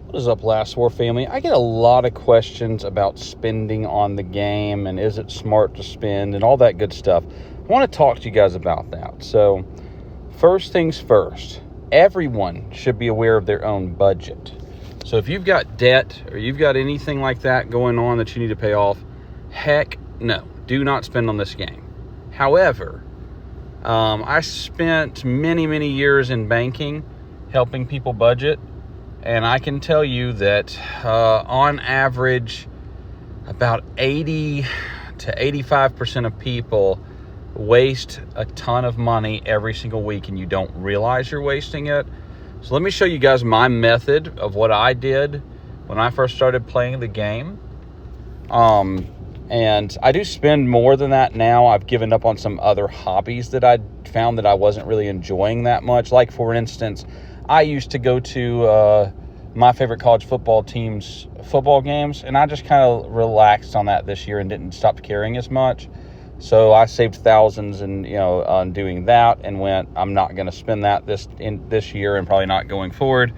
What is up, Last War family? I get a lot of questions about spending on the game and is it smart to spend and all that good stuff. I want to talk to you guys about that. So, first things first, everyone should be aware of their own budget. So if you've got debt or you've got anything like that going on that you need to pay off, heck no, do not spend on this game. However, I spent many years in banking helping people budget. And I can tell you that on average, about 80 to 85% of people waste a ton of money every single week and you don't realize you're wasting it. So let me show you guys my method of what I did when I first started playing the game. And I do spend more than that now. I've given up on some other hobbies that I found that I wasn't really enjoying that much. Like, for instance, I used to go to my favorite college football team's football games, and I just kind of relaxed on that this year and didn't stop caring as much. So I saved thousands on doing that and went, I'm not going to spend that this year and probably not going forward.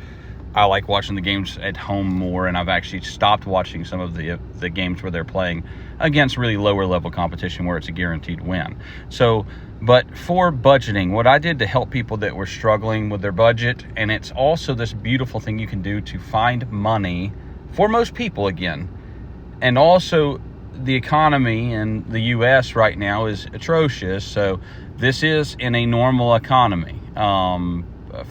I like watching the games at home more, and I've actually stopped watching some of the games where they're playing against really lower level competition where it's a guaranteed win. So, but for budgeting, what I did to help people that were struggling with their budget, and it's also this beautiful thing you can do to find money for most people again. And also the economy in the U.S. right now is atrocious. So this is in a normal economy.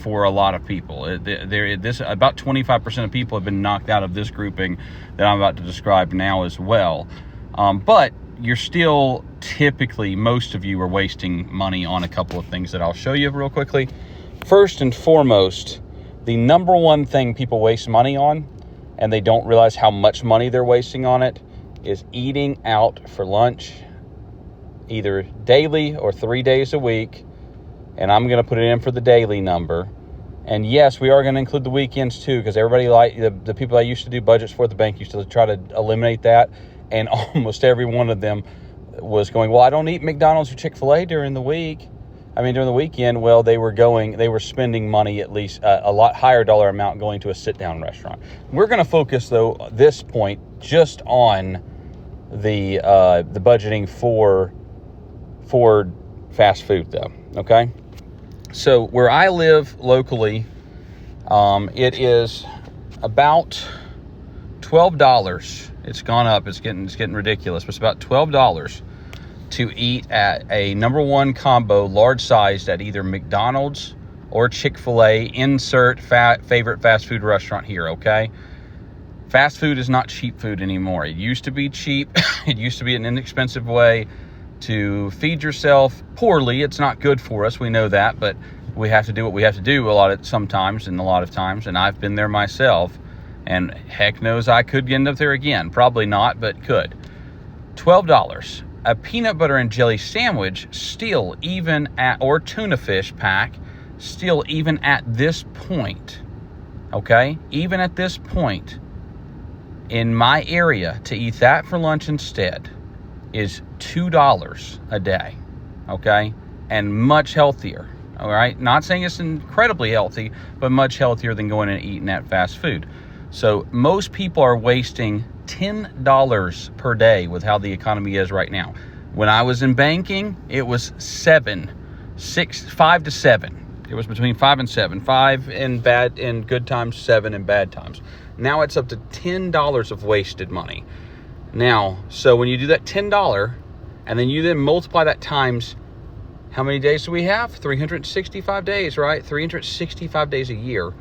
For a lot of people, about 25% of people have been knocked out of this grouping that I'm about to describe now as well. But you're still typically, most of you are wasting money on a couple of things that I'll show you real quickly. First and foremost, the number one thing people waste money on, and they don't realize how much money they're wasting on it, is eating out for lunch, either daily or 3 days a week. And I'm going to put it in for the daily number. And yes, we are going to include the weekends too, because everybody, like the people I used to do budgets for at the bank, used to try to eliminate that. And almost every one of them was going, well, I don't eat McDonald's or Chick-fil-A during the weekend. Well, they were spending money, at least a lot higher dollar amount, going to a sit-down restaurant. We're going to focus, though, at this point, just on the budgeting for fast food, though. Okay. So where I live locally, it is about $12. It's gone up. It's getting ridiculous. But it's about $12 to eat at a number one combo, large sized, at either McDonald's or Chick-fil-A. Insert favorite fast food restaurant here. Okay. Fast food is not cheap food anymore. It used to be cheap. It used to be an inexpensive way to feed yourself poorly. It's not good for us. We know that, but we have to do what we have to do a lot of times. And I've been there myself, and heck knows I could end up there again. Probably not, but could. $12. A peanut butter and jelly sandwich, still even or tuna fish pack, still even at this point, okay? Even at this point, in my area, to eat that for lunch instead is $2 a day, okay? And much healthier, all right? Not saying it's incredibly healthy, but much healthier than going and eating that fast food. So most people are wasting $10 per day with how the economy is right now. When I was in banking, it was 5 to 7. It was between 5 and 7. 5 in good times, 7 in bad times. Now it's up to $10 of wasted money. Now, so when you do that $10, and then you then multiply that times, how many days do we have? 365 days, right? 365 days a year.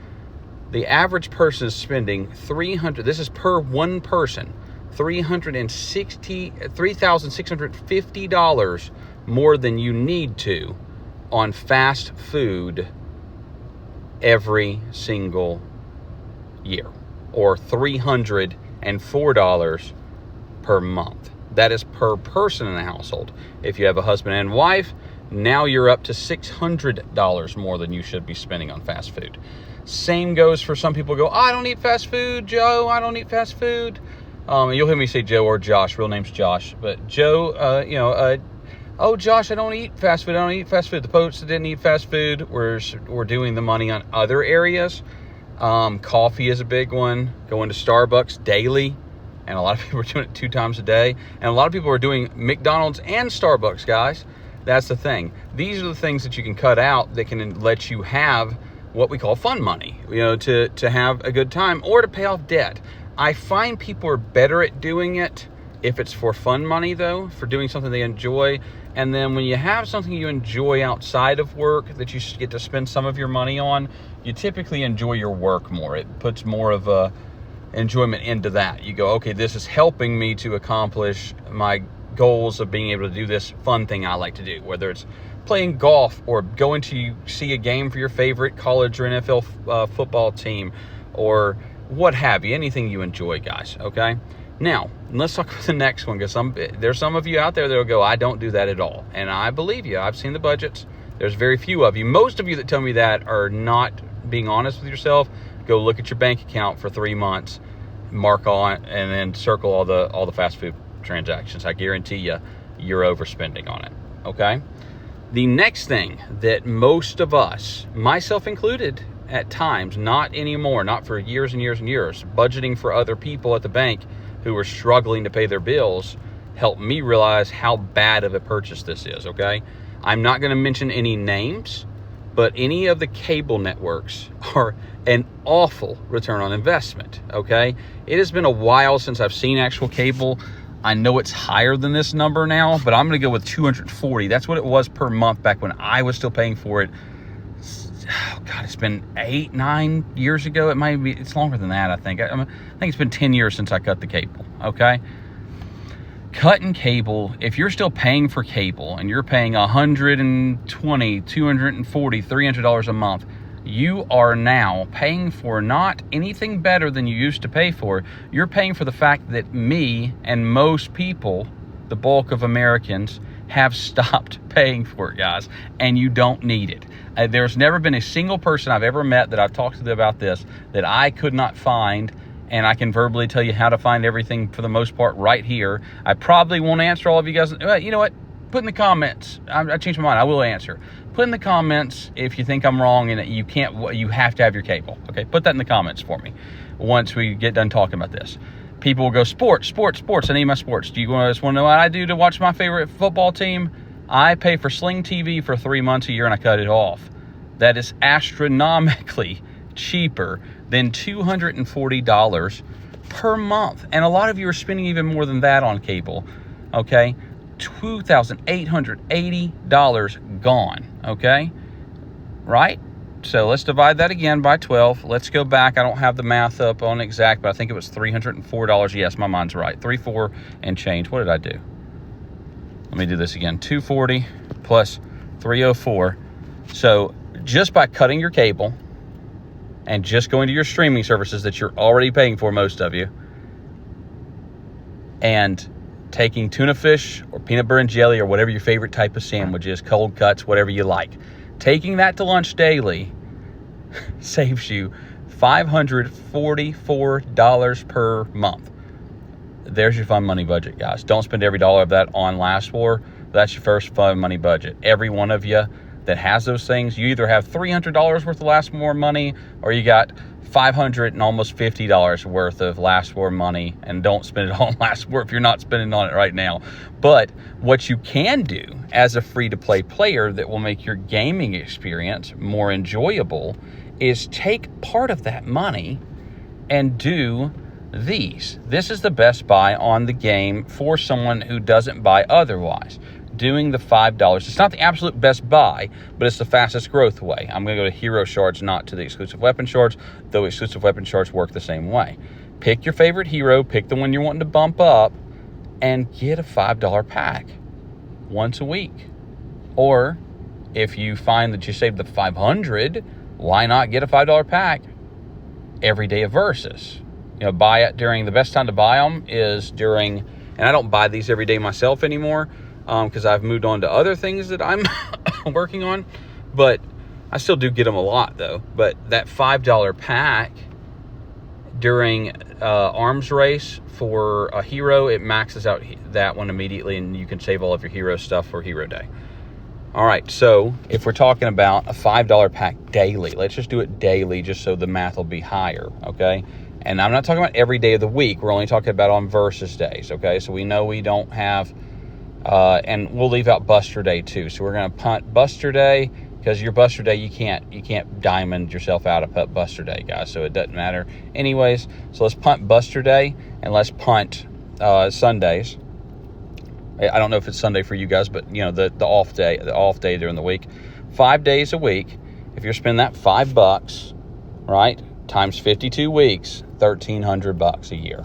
The average person is spending this is per one person, $3,650 more than you need to on fast food every single year, or $304 per month. That is per person in the household. If you have a husband and wife, now you're up to $600 more than you should be spending on fast food. Same goes for some people go, I don't eat fast food, Joe. I don't eat fast food. You'll hear me say Joe or Josh. Real name's Josh. But Joe, oh, Josh, I don't eat fast food. The folks that didn't eat fast food were doing the money on other areas. Coffee is a big one. Going to Starbucks daily. And a lot of people are doing it 2 times a day. And a lot of people are doing McDonald's and Starbucks, guys. That's the thing. These are the things that you can cut out that can let you have what we call fun money, to have a good time or to pay off debt. I find people are better at doing it if it's for fun money, though, for doing something they enjoy. And then when you have something you enjoy outside of work that you get to spend some of your money on, you typically enjoy your work more. It puts more of a enjoyment into that. You go, okay, this is helping me to accomplish my goals of being able to do this fun thing I like to do, whether it's playing golf or going to see a game for your favorite college or NFL football team or what have you, anything you enjoy, guys, okay? Now, let's talk about the next one, because there's some of you out there that will go, I don't do that at all. And I believe you. I've seen the budgets. There's very few of you. Most of you that tell me that are not being honest with yourself. Go look at your bank account for 3 months, mark on, and then circle all the fast food transactions. I guarantee you're overspending on it, okay? The next thing that most of us, myself included at times, not anymore, not for years and years and years, budgeting for other people at the bank who are struggling to pay their bills, helped me realize how bad of a purchase this is, okay? I'm not going to mention any names, but any of the cable networks are an awful return on investment, okay? It has been a while since I've seen actual cable. I know it's higher than this number now, but I'm going to go with $240. That's what it was per month back when I was still paying for it. Oh God, it's been 8-9 years ago. It's longer than that, I think. I think it's been 10 years since I cut the cable, okay? Cutting cable, if you're still paying for cable and you're paying $120, $240, $300 a month, you are now paying for not anything better than you used to pay for. You're paying for the fact that me and most people, the bulk of Americans, have stopped paying for it, guys, and you don't need it. There's never been a single person I've ever met that I've talked to about this that I could not find, and I can verbally tell you how to find everything for the most part right here. I probably won't answer all of you guys. You know what? Put in the comments. I changed my mind. I will answer. Put in the comments if you think I'm wrong and that you have to have your cable. Okay, put that in the comments for me once we get done talking about this. People will go, sports. I need my sports. Do you just want to know what I do to watch my favorite football team? I pay for Sling TV for 3 months a year and I cut it off. That is astronomically cheaper than $240 per month. And a lot of you are spending even more than that on cable, okay? $2,880 gone, okay? Right? So let's divide that again by 12. Let's go back. I don't have the math up on exact, but I think it was $304. Yes, my mind's right. 34 and change. What did I do? Let me do this again. 240 plus 304. So just by cutting your cable and just going to your streaming services that you're already paying for, most of you, and taking tuna fish or peanut butter and jelly or whatever your favorite type of sandwich is, cold cuts, whatever you like, taking that to lunch daily saves you $544 per month. There's your fun money budget, guys. Don't spend every dollar of that on Last War. That's your first fun money budget. Every one of you that has those things, you either have $300 worth of Last War money or you got $500 and almost $50 worth of Last War money, and don't spend it on Last War if you're not spending on it right now. But what you can do as a free-to-play player that will make your gaming experience more enjoyable is take part of that money and do these. This is the best buy on the game for someone who doesn't buy otherwise. Doing the $5. It's not the absolute best buy, but it's the fastest growth way. I'm going to go to hero shards, not to the exclusive weapon shards, though exclusive weapon shards work the same way. Pick your favorite hero, pick the one you're wanting to bump up, and get a $5 pack once a week. Or if you find that you saved the $500, why not get a $5 pack every day of Versus? Buy it during, the best time to buy them is during, and I don't buy these every day myself anymore, because I've moved on to other things that I'm working on, but I still do get them a lot though. But that $5 pack during arms race for a hero, it maxes out that one immediately, and you can save all of your hero stuff for Hero Day. All right, so if we're talking about a $5 pack daily, let's just do it daily just so the math will be higher, okay? And I'm not talking about every day of the week. We're only talking about on versus days, okay? So we know we don't have, and we'll leave out Buster Day too. So we're going to punt Buster Day, because your Buster Day, you can't diamond yourself out of Buster Day, guys, so it doesn't matter anyways. So let's punt Buster Day, and let's punt Sundays. I don't know if it's Sunday for you guys, but the off day during the week. 5 days a week. If you're spending that $5, right, times 52 weeks, $1,300 a year.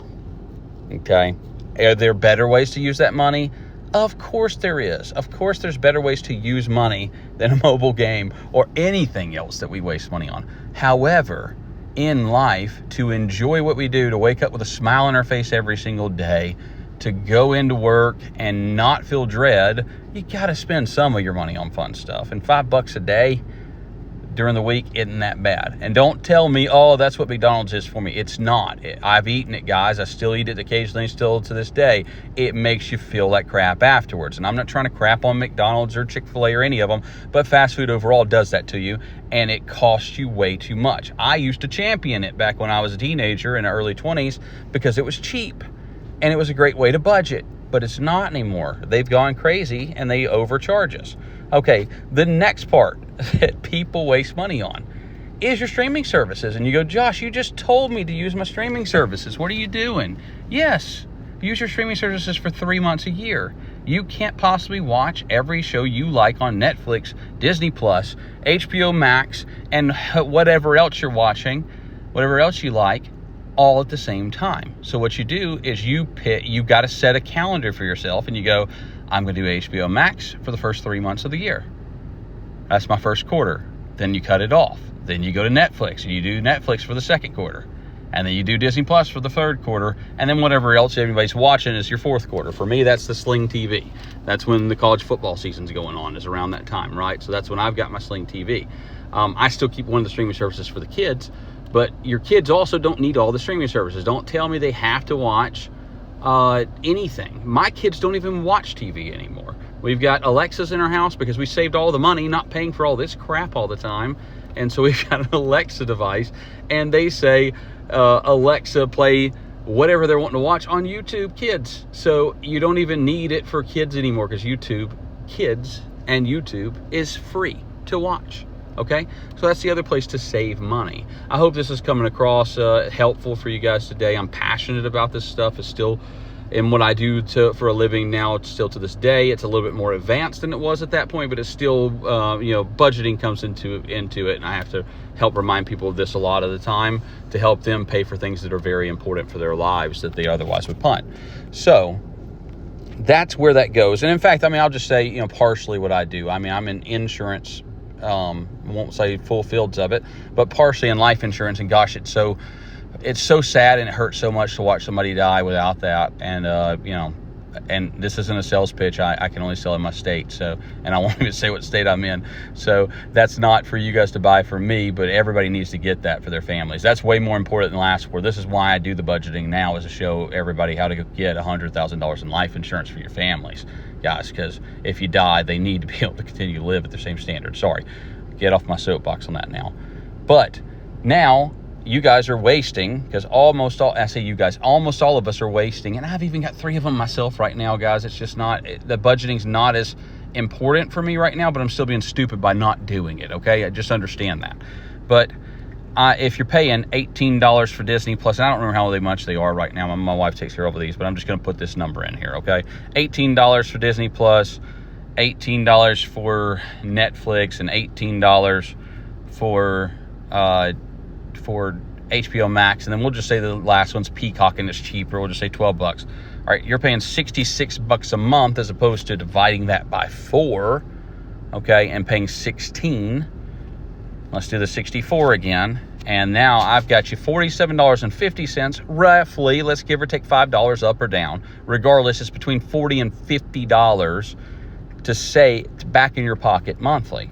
Okay. Are there better ways to use that money? Of course there is. Of course there's better ways to use money than a mobile game or anything else that we waste money on. However, in life, to enjoy what we do, to wake up with a smile on our face every single day, to go into work and not feel dread, you got to spend some of your money on fun stuff. And $5 a day during the week isn't that bad. And don't tell me, oh, that's what McDonald's is for me. It's not. I've eaten it, guys. I still eat it occasionally, still to this day. It makes you feel like crap afterwards. And I'm not trying to crap on McDonald's or Chick-fil-A or any of them, but fast food overall does that to you, and it costs you way too much. I used to champion it back when I was a teenager in the early 20s because it was cheap. And it was a great way to budget, but it's not anymore. They've gone crazy and they overcharge us. Okay, the next part that people waste money on is your streaming services. And you go, Josh, you just told me to use my streaming services. What are you doing? Yes, use your streaming services for 3 months a year. You can't possibly watch every show you like on Netflix, Disney Plus, HBO Max, and whatever else you're watching, whatever else you like, all at the same time. So what you do is you got to set a calendar for yourself, and you go, I'm going to do HBO Max for the first 3 months of the year. That's my first quarter. Then you cut it off. Then you go to Netflix, and you do Netflix for the second quarter. And then you do Disney Plus for the third quarter. And then whatever else everybody's watching is your fourth quarter. For me, that's the Sling TV. That's when the college football season's going on, is around that time, right? So that's when I've got my Sling TV. I still keep one of the streaming services for the kids, but your kids also don't need all the streaming services. Don't tell me they have to watch anything. My kids don't even watch TV anymore. We've got Alexas in our house because we saved all the money not paying for all this crap all the time. And so we've got an Alexa device, and they say, Alexa, play whatever they're wanting to watch on YouTube Kids. So you don't even need it for kids anymore, because YouTube Kids and YouTube is free to watch. Okay, so that's the other place to save money. I hope this is coming across helpful for you guys today. I'm passionate about this stuff. It's still in what I do for a living now. It's still to this day. It's a little bit more advanced than it was at that point, but it's still, budgeting comes into it, and I have to help remind people of this a lot of the time to help them pay for things that are very important for their lives that they otherwise would punt. So that's where that goes. And in fact, I'll just say, partially what I do. I'm in insurance. I won't say full fields of it, but partially in life insurance. And gosh, it's so sad, and it hurts so much to watch somebody die without that. And and this isn't a sales pitch. I can only sell in my state, and I won't even say what state I'm in. So that's not for you guys to buy for me, but everybody needs to get that for their families. That's way more important than last war. This is why I do the budgeting now, is to show everybody how to get $100,000 in life insurance for your families, guys, because if you die, they need to be able to continue to live at the same standard. Sorry, get off my soapbox on that now. But now you guys are wasting, because almost all of us are wasting, and I've even got 3 of them myself right now, guys. It's just not, the budgeting's not as important for me right now, but I'm still being stupid by not doing it, okay? I just understand that. But if you're paying $18 for Disney Plus, and I don't remember how much they are right now. My wife takes care of all these, but I'm just going to put this number in here, okay? $18 for Disney Plus, $18 for Netflix, and $18 for HBO Max, and then we'll just say the last one's Peacock and it's cheaper. We'll just say $12. All right, you're paying $66 a month as opposed to dividing that by 4, okay, and paying 16. Let's do the 64 again. And now I've got you $47.50 roughly. Let's give or take $5 up or down. Regardless, it's between $40 and $50 to back in your pocket monthly.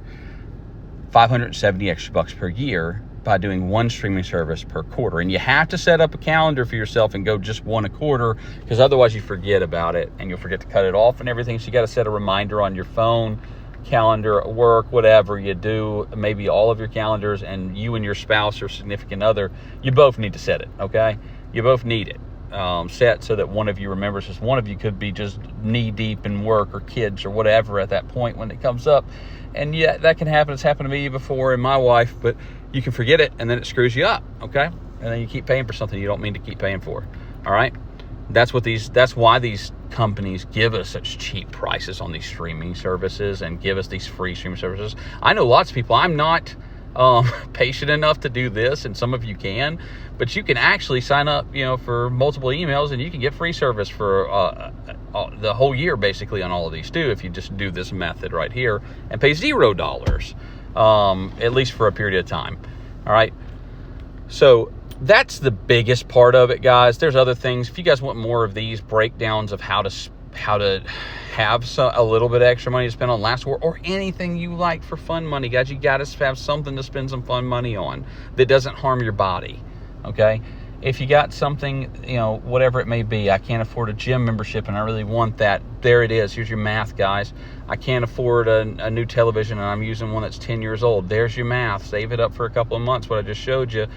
570 extra bucks per year by doing one streaming service per quarter. And you have to set up a calendar for yourself and go just one a quarter, because otherwise you forget about it and you'll forget to cut it off and everything. So you got to set a reminder on your phone calendar at work, whatever you do, maybe all of your calendars, and you and your spouse or significant other, you both need to set it, okay? You both need it set so that one of you remembers, because one of you could be just knee deep in work or kids or whatever at that point when it comes up. And yeah, that can happen. It's happened to me before and my wife, but you can forget it and then it screws you up, okay? And then you keep paying for something you don't mean to keep paying for, all right? That's why these companies give us such cheap prices on these streaming services and give us these free streaming services. I know lots of people. I'm not patient enough to do this, and some of you can, but you can actually sign up, for multiple emails, and you can get free service for the whole year, basically, on all of these too, if you just do this method right here and pay $0, at least for a period of time. All right. So that's the biggest part of it, guys. There's other things. If you guys want more of these breakdowns of how to have a little bit of extra money to spend on Last War, or anything you like for fun money, guys, you got to have something to spend some fun money on that doesn't harm your body, okay? If you got something, whatever it may be, I can't afford a gym membership and I really want that. There it is. Here's your math, guys. I can't afford a new television and I'm using one that's 10 years old. There's your math. Save it up for a couple of months, what I just showed you.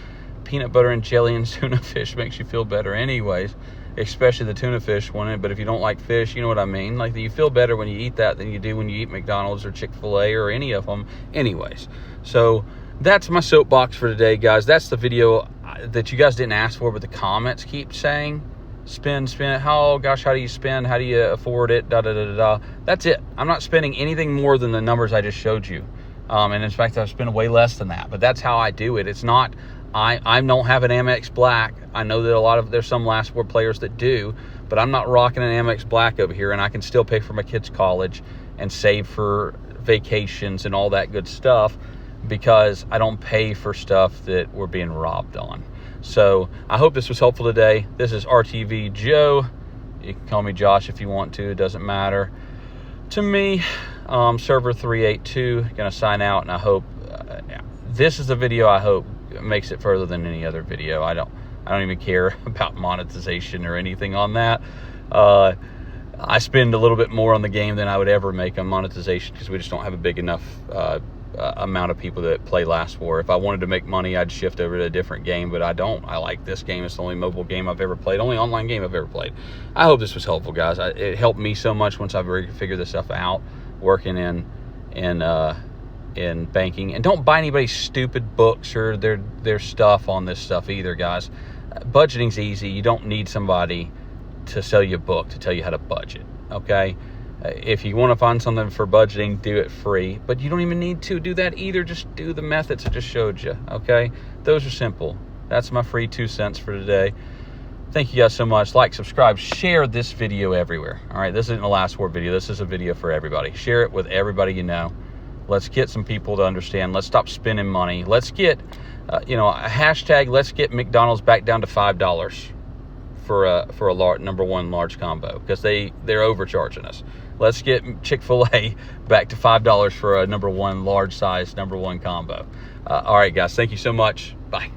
Peanut butter and jelly and tuna fish makes you feel better anyways, especially the tuna fish one. But if you don't like fish, you know what I mean. Like, you feel better when you eat that than you do when you eat McDonald's or Chick-fil-A or any of them anyways. So that's my soapbox for today, guys. That's the video that you guys didn't ask for, but the comments keep saying spend. Oh gosh, how do you spend? How do you afford it? That's it. I'm not spending anything more than the numbers I just showed you. And in fact, I've spent way less than that, but that's how I do it. It's not, I don't have an Amex Black. I know that there's some Last War players that do, but I'm not rocking an Amex Black over here, and I can still pay for my kids' college and save for vacations and all that good stuff, because I don't pay for stuff that we're being robbed on. So I hope this was helpful today. This is RTV Joe. You can call me Josh if you want to. It doesn't matter to me. Server 382. Gonna sign out, and I hope this is a video I hope makes it further than any other video. I don't even care about monetization or anything on that. I spend a little bit more on the game than I would ever make on monetization, because we just don't have a big enough amount of people that play Last War. If I wanted to make money, I'd shift over to a different game, but I don't. I like this game. It's the only mobile game I've ever played, only online game I've ever played. I hope this was helpful, guys. It helped me so much once I've figured this stuff out, working in banking. And don't buy anybody's stupid books or their stuff on this stuff either, guys. Budgeting's easy. You don't need somebody to sell you a book to tell you how to budget, okay? If you want to find something for budgeting, do it free, but you don't even need to do that either. Just do the methods I just showed you, okay? Those are simple. That's my free 2 cents for today. Thank you guys so much. Like, subscribe, share this video everywhere. All right, this isn't a Last War video. This is a video for everybody. Share it with everybody you know. Let's get some people to understand. Let's stop spending money. Let's get, a hashtag, let's get McDonald's back down to $5 for a number one large combo, because they're overcharging us. Let's get Chick-fil-A back to $5 for a number one large size number one combo. All right, guys. Thank you so much. Bye.